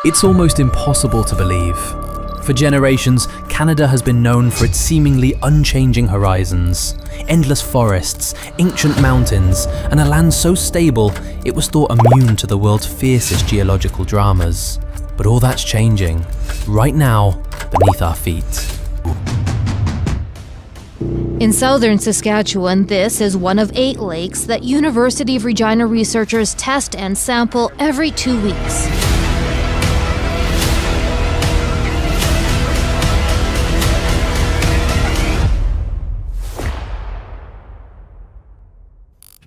It's almost impossible to believe. For generations, Canada has been known for its seemingly unchanging horizons, endless forests, ancient mountains, and a land so stable it was thought immune to the world's fiercest geological dramas. But all that's changing, right now, beneath our feet. In southern Saskatchewan, this is one of 8 lakes that University of Regina researchers test and sample every 2 weeks.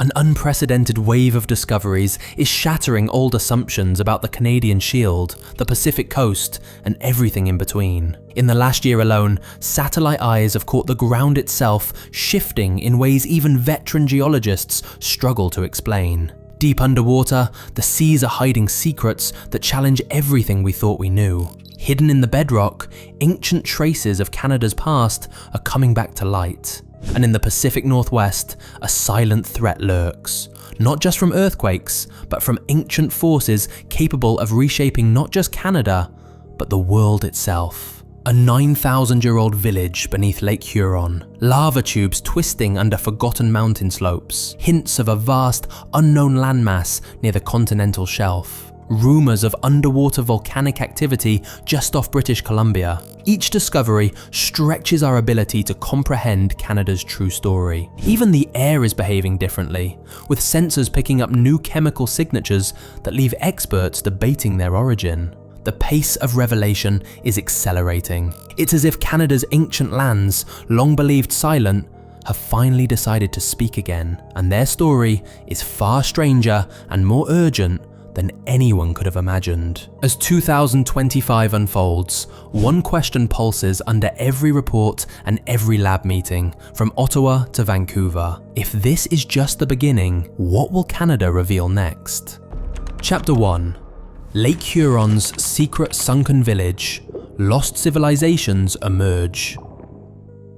An unprecedented wave of discoveries is shattering old assumptions about the Canadian Shield, the Pacific Coast, and everything in between. In the last year alone, satellite eyes have caught the ground itself shifting in ways even veteran geologists struggle to explain. Deep underwater, the seas are hiding secrets that challenge everything we thought we knew. Hidden in the bedrock, ancient traces of Canada's past are coming back to light. And in the Pacific Northwest, a silent threat lurks, not just from earthquakes, but from ancient forces capable of reshaping not just Canada, but the world itself. A 9,000-year-old village beneath Lake Huron, lava tubes twisting under forgotten mountain slopes, hints of a vast, unknown landmass near the continental shelf. Rumours of underwater volcanic activity just off British Columbia. Each discovery stretches our ability to comprehend Canada's true story. Even the air is behaving differently, with sensors picking up new chemical signatures that leave experts debating their origin. The pace of revelation is accelerating. It's as if Canada's ancient lands, long believed silent, have finally decided to speak again, and their story is far stranger and more urgent than anyone could have imagined. As 2025 unfolds, one question pulses under every report and every lab meeting, from Ottawa to Vancouver. If this is just the beginning, what will Canada reveal next? Chapter 1. Lake Huron's secret sunken village. Lost civilizations emerge.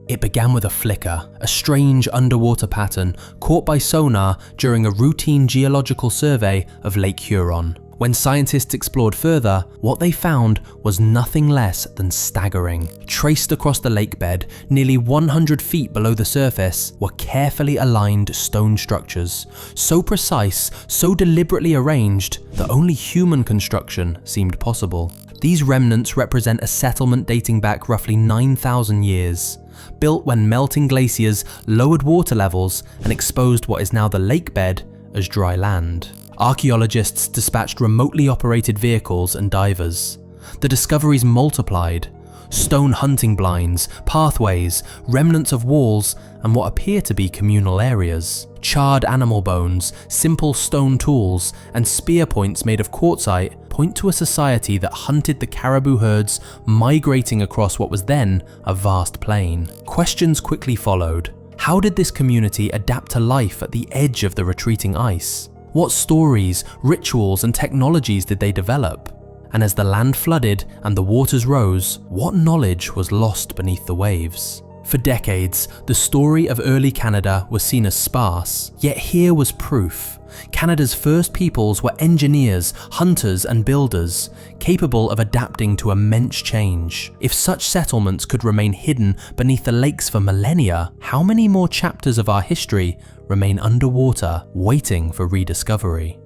It began with a flicker, a strange underwater pattern caught by sonar during a routine geological survey of Lake Huron. When scientists explored further, what they found was nothing less than staggering. Traced across the lakebed, nearly 100 feet below the surface, were carefully aligned stone structures, so precise, so deliberately arranged that only human construction seemed possible. These remnants represent a settlement dating back roughly 9,000 years. Built when melting glaciers lowered water levels and exposed what is now the lakebed as dry land. Archaeologists dispatched remotely operated vehicles and divers. The discoveries multiplied. Stone hunting blinds, pathways, remnants of walls, and what appear to be communal areas. Charred animal bones, simple stone tools, and spear points made of quartzite point to a society that hunted the caribou herds migrating across what was then a vast plain. Questions quickly followed. How did this community adapt to life at the edge of the retreating ice? What stories, rituals, and technologies did they develop? And as the land flooded and the waters rose, what knowledge was lost beneath the waves? For decades, the story of early Canada was seen as sparse, yet here was proof. Canada's first peoples were engineers, hunters, and builders, capable of adapting to immense change. If such settlements could remain hidden beneath the lakes for millennia, how many more chapters of our history remain underwater, waiting for rediscovery?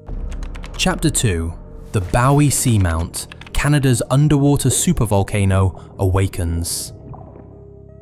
Chapter 2. The Bowie Seamount, Canada's underwater supervolcano, awakens.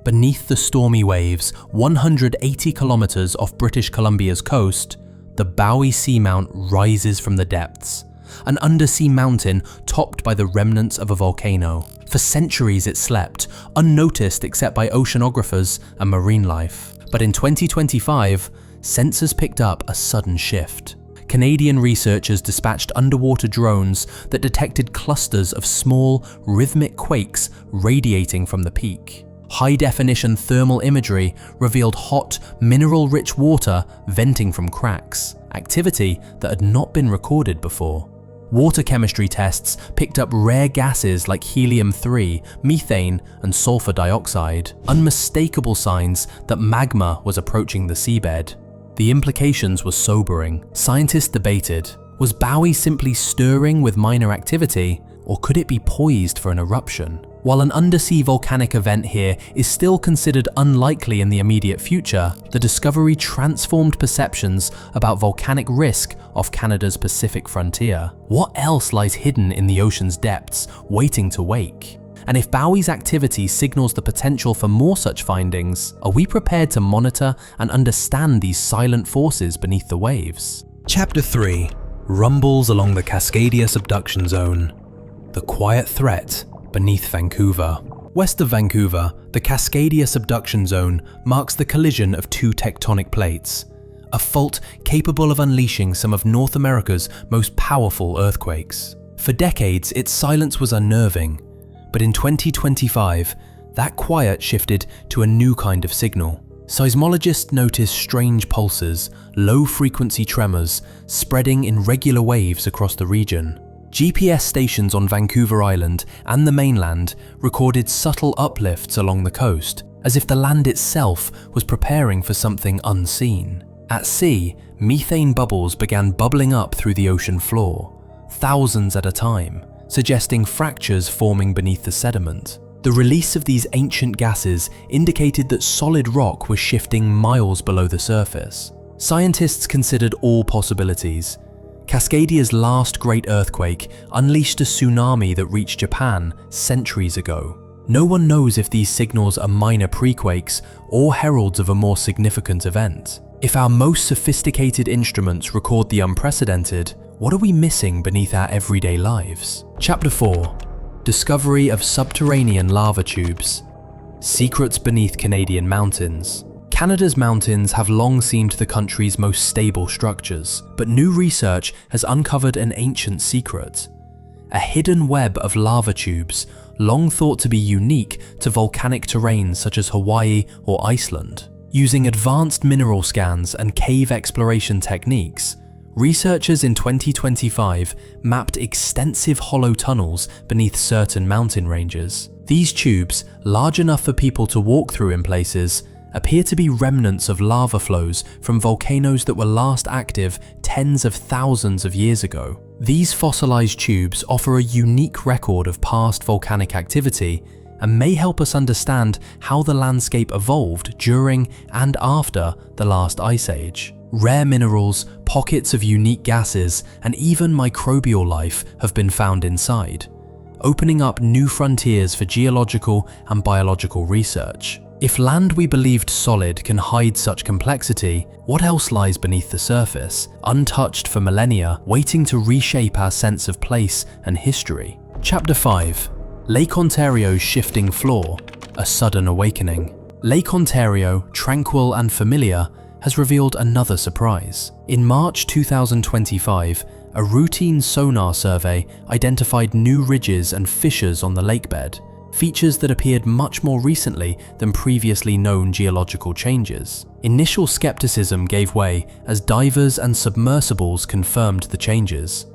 Beneath the stormy waves, 180 kilometers off British Columbia's coast, the Bowie Seamount rises from the depths, an undersea mountain topped by the remnants of a volcano. For centuries it slept, unnoticed except by oceanographers and marine life. But in 2025, sensors picked up a sudden shift. Canadian researchers dispatched underwater drones that detected clusters of small, rhythmic quakes radiating from the peak. High-definition thermal imagery revealed hot, mineral-rich water venting from cracks, activity that had not been recorded before. Water chemistry tests picked up rare gases like helium-3, methane, and sulfur dioxide, unmistakable signs that magma was approaching the seabed. The implications were sobering. Scientists debated, was Bowie simply stirring with minor activity, Or could it be poised for an eruption? While an undersea volcanic event here is still considered unlikely in the immediate future, the discovery transformed perceptions about volcanic risk off Canada's Pacific frontier. What else lies hidden in the ocean's depths, waiting to wake? And if Bowie's activity signals the potential for more such findings, are we prepared to monitor and understand these silent forces beneath the waves? Chapter 3: Rumbles along the Cascadia Subduction Zone. The quiet threat beneath Vancouver. West of Vancouver, the Cascadia Subduction Zone marks the collision of two tectonic plates, a fault capable of unleashing some of North America's most powerful earthquakes. For decades, its silence was unnerving, but in 2025, that quiet shifted to a new kind of signal. Seismologists noticed strange pulses, low-frequency tremors, spreading in regular waves across the region. GPS stations on Vancouver Island and the mainland recorded subtle uplifts along the coast, as if the land itself was preparing for something unseen. At sea, methane bubbles began bubbling up through the ocean floor, thousands at a time, suggesting fractures forming beneath the sediment. The release of these ancient gases indicated that solid rock was shifting miles below the surface. Scientists considered all possibilities. Cascadia's last great earthquake unleashed a tsunami that reached Japan centuries ago. No one knows if these signals are minor prequakes or heralds of a more significant event. If our most sophisticated instruments record the unprecedented, what are we missing beneath our everyday lives? Chapter 4: Discovery of Subterranean Lava Tubes. Secrets beneath Canadian mountains. Canada's mountains have long seemed the country's most stable structures, but new research has uncovered an ancient secret. A hidden web of lava tubes, long thought to be unique to volcanic terrains such as Hawaii or Iceland. Using advanced mineral scans and cave exploration techniques, researchers in 2025 mapped extensive hollow tunnels beneath certain mountain ranges. These tubes, large enough for people to walk through in places, appear to be remnants of lava flows from volcanoes that were last active tens of thousands of years ago. These fossilized tubes offer a unique record of past volcanic activity and may help us understand how the landscape evolved during and after the last ice age. Rare minerals, pockets of unique gases, and even microbial life have been found inside, opening up new frontiers for geological and biological research. If land we believed solid can hide such complexity, what else lies beneath the surface, untouched for millennia, waiting to reshape our sense of place and history? Chapter 5: Lake Ontario's Shifting Floor, a Sudden Awakening. Lake Ontario, tranquil and familiar, has revealed another surprise. In March 2025, a routine sonar survey identified new ridges and fissures on the lakebed, features that appeared much more recently than previously known geological changes. Initial skepticism gave way as divers and submersibles confirmed the changes.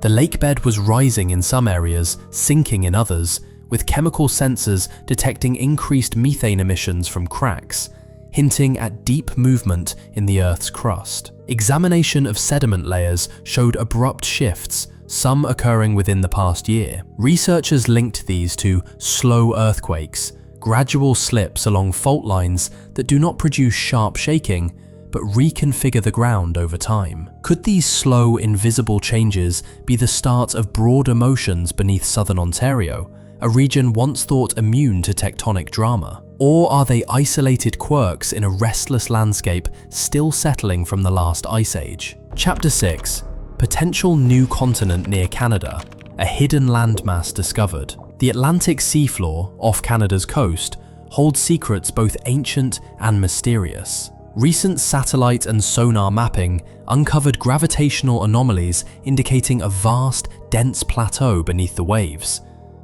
The lakebed was rising in some areas, sinking in others, with chemical sensors detecting increased methane emissions from cracks, hinting at deep movement in the Earth's crust. Examination of sediment layers showed abrupt shifts, some occurring within the past year. Researchers linked these to slow earthquakes, gradual slips along fault lines that do not produce sharp shaking, but reconfigure the ground over time. Could these slow, invisible changes be the start of broader motions beneath southern Ontario, a region once thought immune to tectonic drama? Or are they isolated quirks in a restless landscape still settling from the last ice age? Chapter 6: Potential new continent near Canada, a hidden landmass discovered. The Atlantic seafloor, off Canada's coast, holds secrets both ancient and mysterious. Recent satellite and sonar mapping uncovered gravitational anomalies indicating a vast, dense plateau beneath the waves,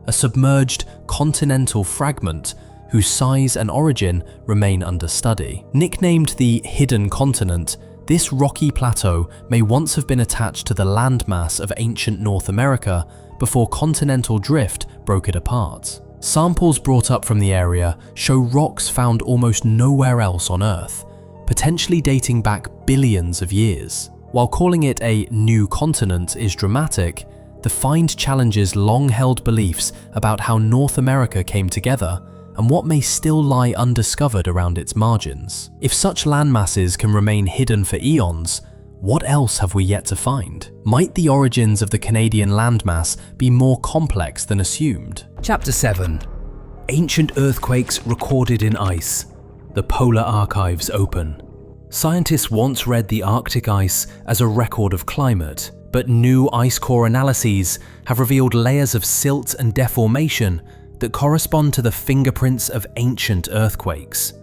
a submerged continental fragment whose size and origin remain under study. Nicknamed the Hidden Continent, this rocky plateau may once have been attached to the landmass of ancient North America before continental drift broke it apart. Samples brought up from the area show rocks found almost nowhere else on Earth, potentially dating back billions of years. While calling it a new continent is dramatic, The find challenges long-held beliefs about how North America came together and what may still lie undiscovered around its margins. If such landmasses can remain hidden for eons, what else have we yet to find? Might the origins of the Canadian landmass be more complex than assumed? Chapter 7. Ancient earthquakes recorded in ice. The polar archives open. Scientists once read the Arctic ice as a record of climate, but new ice core analyses have revealed layers of silt and deformation that correspond to the fingerprints of ancient earthquakes.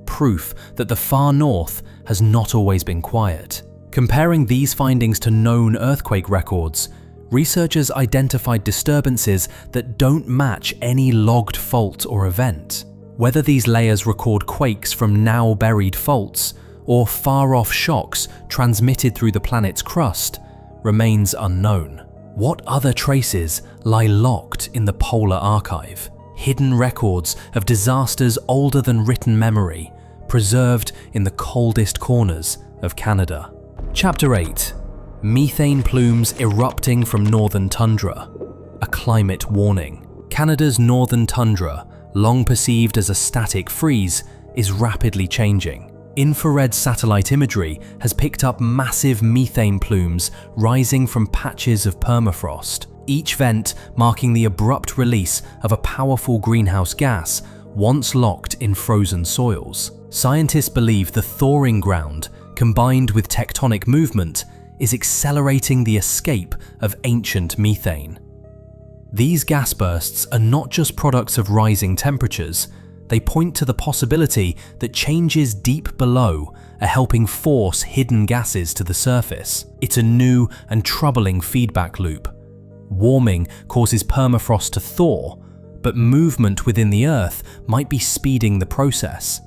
Proof that the far north has not always been quiet. Comparing these findings to known earthquake records, researchers identified disturbances that don't match any logged fault or event. Whether these layers record quakes from now buried faults or far-off shocks transmitted through the planet's crust remains unknown. What other traces lie locked in the polar archive? Hidden records of disasters older than written memory, preserved in the coldest corners of Canada. Chapter 8. Methane plumes erupting from northern tundra. A climate warning. Canada's northern tundra, long perceived as a static freeze, is rapidly changing. Infrared satellite imagery has picked up massive methane plumes rising from patches of permafrost, each vent marking the abrupt release of a powerful greenhouse gas once locked in frozen soils. Scientists believe the thawing ground, combined with tectonic movement, is accelerating the escape of ancient methane. These gas bursts are not just products of rising temperatures. They point to the possibility that changes deep below are helping force hidden gases to the surface. It's a new and troubling feedback loop. Warming causes permafrost to thaw, but movement within the Earth might be speeding the process,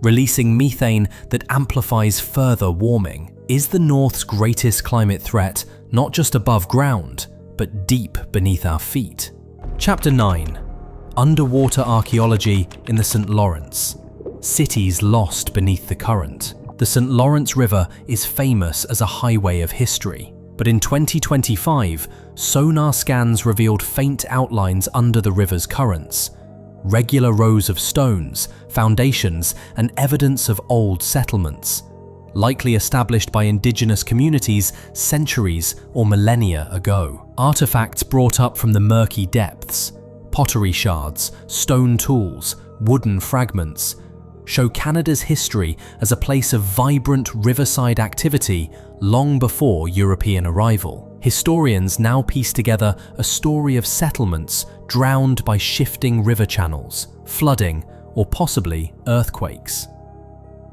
releasing methane that amplifies further warming. Is the North's greatest climate threat not just above ground, but deep beneath our feet? Chapter 9. Underwater archaeology in the St. Lawrence. Cities lost beneath the current. The St. Lawrence River is famous as a highway of history, but in 2025, sonar scans revealed faint outlines under the river's currents. Regular rows of stones, foundations, and evidence of old settlements, likely established by indigenous communities centuries or millennia ago. Artifacts brought up from the murky depths, pottery shards, stone tools, wooden fragments, show Canada's history as a place of vibrant riverside activity long before European arrival. Historians now piece together a story of settlements drowned by shifting river channels, flooding, or possibly earthquakes.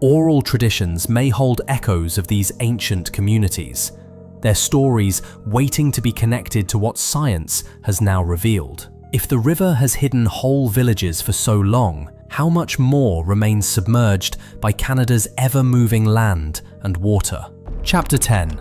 Oral traditions may hold echoes of these ancient communities, their stories waiting to be connected to what science has now revealed. If the river has hidden whole villages for so long, how much more remains submerged by Canada's ever-moving land and water? Chapter 10.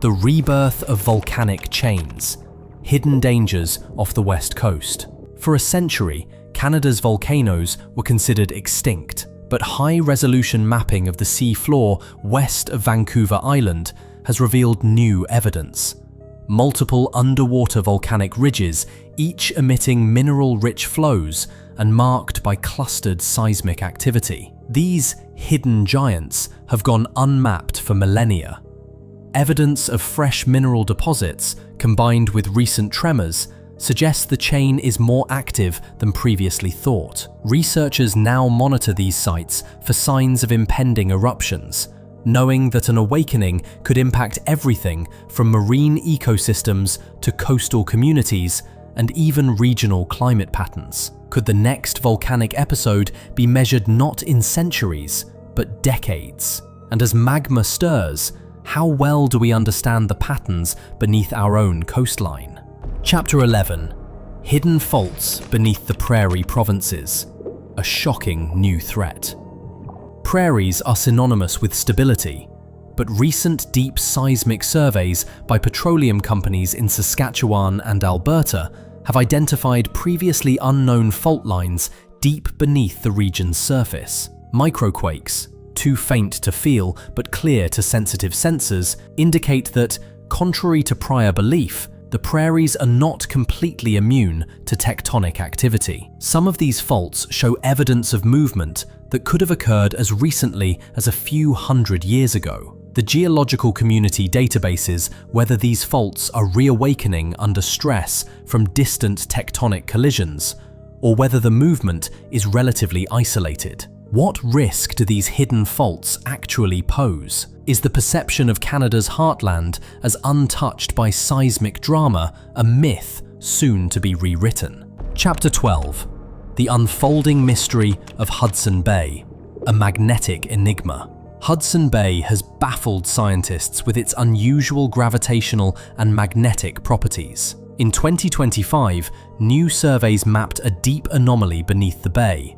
The rebirth of volcanic chains. Hidden dangers off the west coast. For a century, Canada's volcanoes were considered extinct, but high-resolution mapping of the sea floor west of Vancouver Island has revealed new evidence. Multiple underwater volcanic ridges, each emitting mineral-rich flows and marked by clustered seismic activity. These hidden giants have gone unmapped for millennia. Evidence of fresh mineral deposits, combined with recent tremors, suggests the chain is more active than previously thought. Researchers now monitor these sites for signs of impending eruptions, knowing that an awakening could impact everything from marine ecosystems to coastal communities and even regional climate patterns. Could the next volcanic episode be measured not in centuries, but decades? And as magma stirs, how well do we understand the patterns beneath our own coastline? Chapter 11. Hidden faults beneath the Prairie provinces. A shocking new threat. Prairies are synonymous with stability, but recent deep seismic surveys by petroleum companies in Saskatchewan and Alberta have identified previously unknown fault lines deep beneath the region's surface. Microquakes, too faint to feel but clear to sensitive sensors, indicate that, contrary to prior belief, the the prairies are not completely immune to tectonic activity. Some of these faults show evidence of movement that could have occurred as recently as a few hundred years ago. The geological community databases whether these faults are reawakening under stress from distant tectonic collisions, or whether the movement is relatively isolated. What risk do these hidden faults actually pose? Is the perception of Canada's heartland as untouched by seismic drama a myth soon to be rewritten? Chapter 12. The unfolding mystery of Hudson Bay, a magnetic enigma. Hudson Bay has baffled scientists with its unusual gravitational and magnetic properties. In 2025, new surveys mapped a deep anomaly beneath the bay,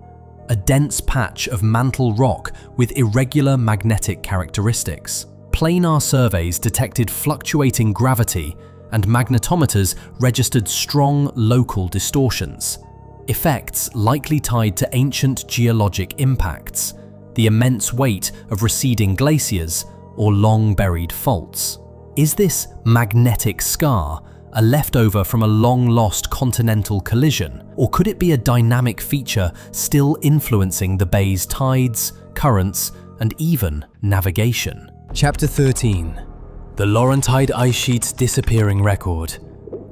a dense patch of mantle rock with irregular magnetic characteristics. Planar surveys detected fluctuating gravity, and magnetometers registered strong local distortions, effects likely tied to ancient geologic impacts, the immense weight of receding glaciers, or long-buried faults. Is this magnetic scar a leftover from a long-lost continental collision, or could it be a dynamic feature still influencing the bay's tides, currents, and even navigation? Chapter 13. The Laurentide Ice Sheet's Disappearing Record.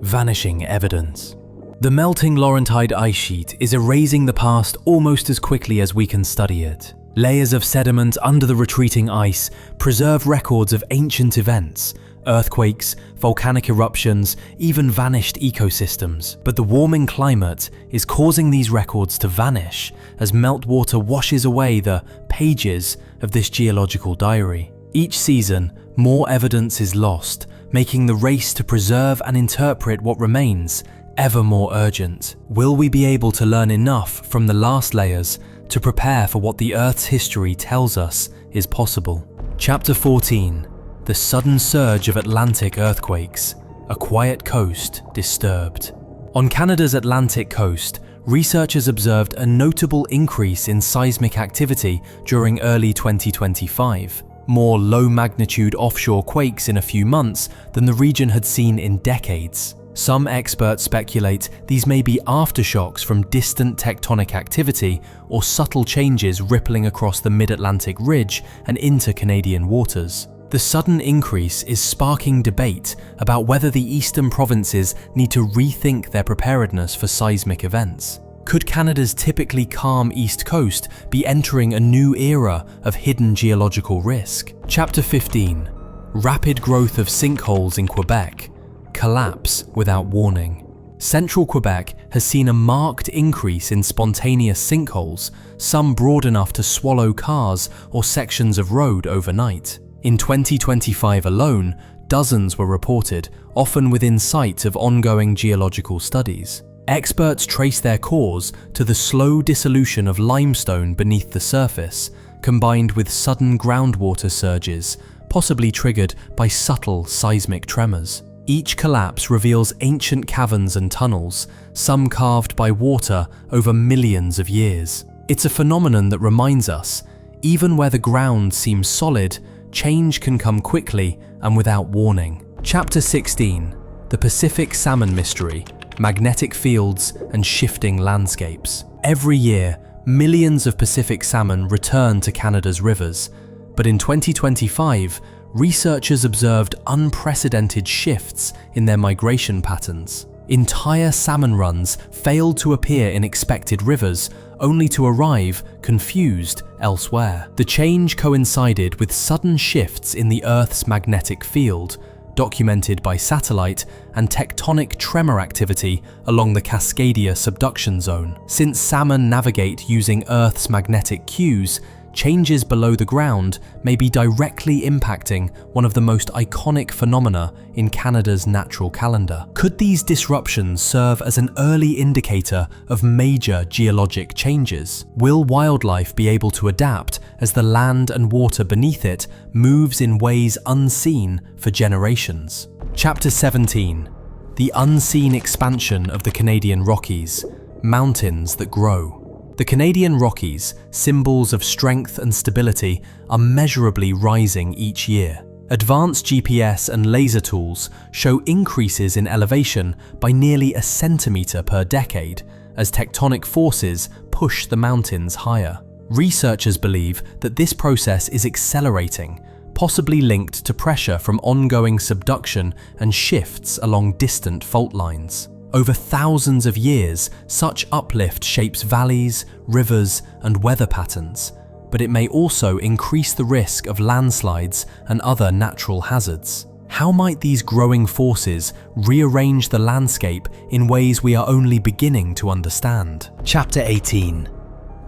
Vanishing Evidence. The melting Laurentide ice sheet is erasing the past almost as quickly as we can study it. Layers of sediment under the retreating ice preserve records of ancient events, earthquakes, volcanic eruptions, even vanished ecosystems. But the warming climate is causing these records to vanish as meltwater washes away the pages of this geological diary. Each season, more evidence is lost, making the race to preserve and interpret what remains ever more urgent. Will we be able to learn enough from the last layers to prepare for what the Earth's history tells us is possible? Chapter 14. The sudden surge of Atlantic earthquakes, a quiet coast disturbed. On Canada's Atlantic coast, researchers observed a notable increase in seismic activity during early 2025. More low-magnitude offshore quakes in a few months than the region had seen in decades. Some experts speculate these may be aftershocks from distant tectonic activity or subtle changes rippling across the mid-Atlantic ridge and into Canadian waters. The sudden increase is sparking debate about whether the eastern provinces need to rethink their preparedness for seismic events. Could Canada's typically calm east coast be entering a new era of hidden geological risk? Chapter 15. Rapid growth of sinkholes in Quebec. Collapse without warning. Central Quebec has seen a marked increase in spontaneous sinkholes, some broad enough to swallow cars or sections of road overnight. In 2025 alone, dozens were reported, often within sight of ongoing geological studies. Experts trace their cause to the slow dissolution of limestone beneath the surface, combined with sudden groundwater surges, possibly triggered by subtle seismic tremors. Each collapse reveals ancient caverns and tunnels, some carved by water over millions of years. It's a phenomenon that reminds us, even where the ground seems solid, change can come quickly and without warning. Chapter 16. The Pacific Salmon Mystery, Magnetic Fields and Shifting Landscapes. Every year, millions of Pacific salmon return to Canada's rivers, but in 2025, researchers observed unprecedented shifts in their migration patterns. Entire salmon runs failed to appear in expected rivers, only to arrive, confused, elsewhere. The change coincided with sudden shifts in the Earth's magnetic field, documented by satellite, and tectonic tremor activity along the Cascadia subduction zone. Since salmon navigate using Earth's magnetic cues, changes below the ground may be directly impacting one of the most iconic phenomena in Canada's natural calendar. Could these disruptions serve as an early indicator of major geologic changes? Will wildlife be able to adapt as the land and water beneath it moves in ways unseen for generations? Chapter 17. The unseen expansion of the Canadian Rockies, mountains that grow. The Canadian Rockies, symbols of strength and stability, are measurably rising each year. Advanced GPS and laser tools show increases in elevation by nearly a centimetre per decade as tectonic forces push the mountains higher. Researchers believe that this process is accelerating, possibly linked to pressure from ongoing subduction and shifts along distant fault lines. Over thousands of years, such uplift shapes valleys, rivers, and weather patterns, but it may also increase the risk of landslides and other natural hazards. How might these growing forces rearrange the landscape in ways we are only beginning to understand? Chapter 18.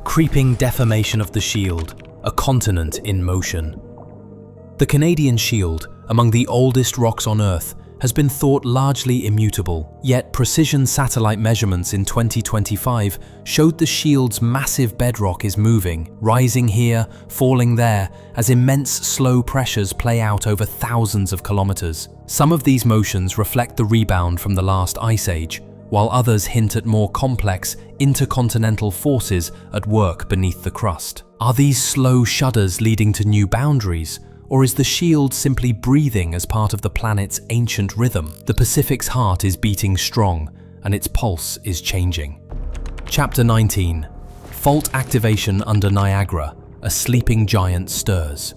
Creeping deformation of the shield, a continent in motion. The Canadian Shield, among the oldest rocks on Earth, has been thought largely immutable, yet precision satellite measurements in 2025 showed the shield's massive bedrock is moving, rising here, falling there, as immense slow pressures play out over thousands of kilometers. Some of these motions reflect the rebound from the last ice age, while others hint at more complex, intercontinental forces at work beneath the crust. Are these slow shudders leading to new boundaries? Or is the shield simply breathing as part of the planet's ancient rhythm? The Pacific's heart is beating strong, and its pulse is changing. Chapter 19. Fault activation under Niagara, a sleeping giant stirs.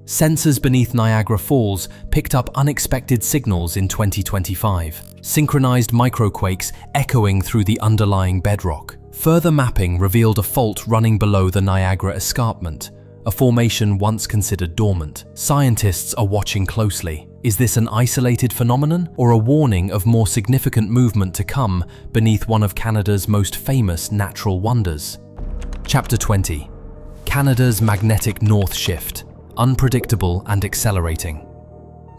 Sensors beneath Niagara Falls picked up unexpected signals in 2025, synchronized microquakes echoing through the underlying bedrock. Further mapping revealed a fault running below the Niagara escarpment, a formation once considered dormant. Scientists are watching closely. Is this an isolated phenomenon or a warning of more significant movement to come beneath one of Canada's most famous natural wonders? Chapter 20. Canada's magnetic north shift, unpredictable and accelerating.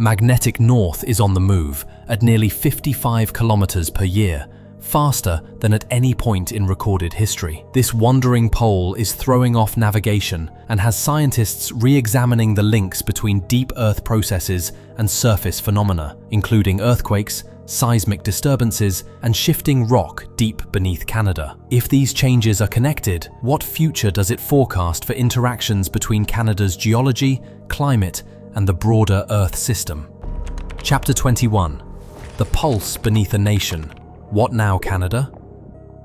Magnetic north is on the move at nearly 55 kilometers per year, faster than at any point in recorded history. This wandering pole is throwing off navigation and has scientists re-examining the links between deep Earth processes and surface phenomena, including earthquakes, seismic disturbances, and shifting rock deep beneath Canada. If these changes are connected, what future does it forecast for interactions between Canada's geology, climate, and the broader Earth system? Chapter 21. The pulse beneath a nation. What now, Canada?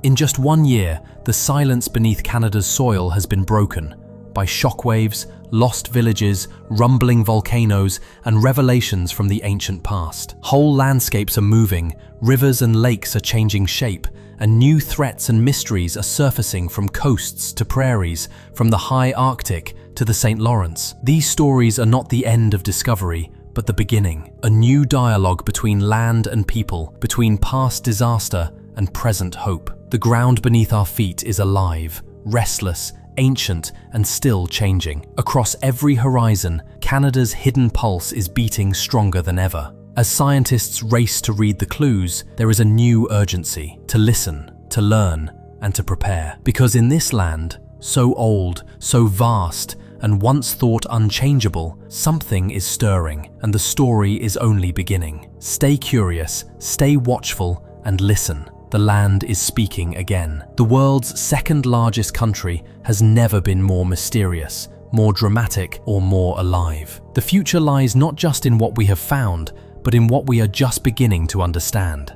In just 1 year, the silence beneath Canada's soil has been broken by shockwaves, lost villages, rumbling volcanoes, and revelations from the ancient past. Whole landscapes are moving, rivers and lakes are changing shape, and new threats and mysteries are surfacing from coasts to prairies, from the high Arctic to the St. Lawrence. These stories are not the end of discovery, but the beginning. A new dialogue between land and people, between past disaster and present hope. The ground beneath our feet is alive, restless, ancient, and still changing. Across every horizon, Canada's hidden pulse is beating stronger than ever. As scientists race to read the clues, there is a new urgency to listen, to learn, and to prepare. Because in this land, so old, so vast, and once thought unchangeable, something is stirring, and the story is only beginning. Stay curious, stay watchful, and listen. The land is speaking again. The world's second largest country has never been more mysterious, more dramatic, or more alive. The future lies not just in what we have found, but in what we are just beginning to understand.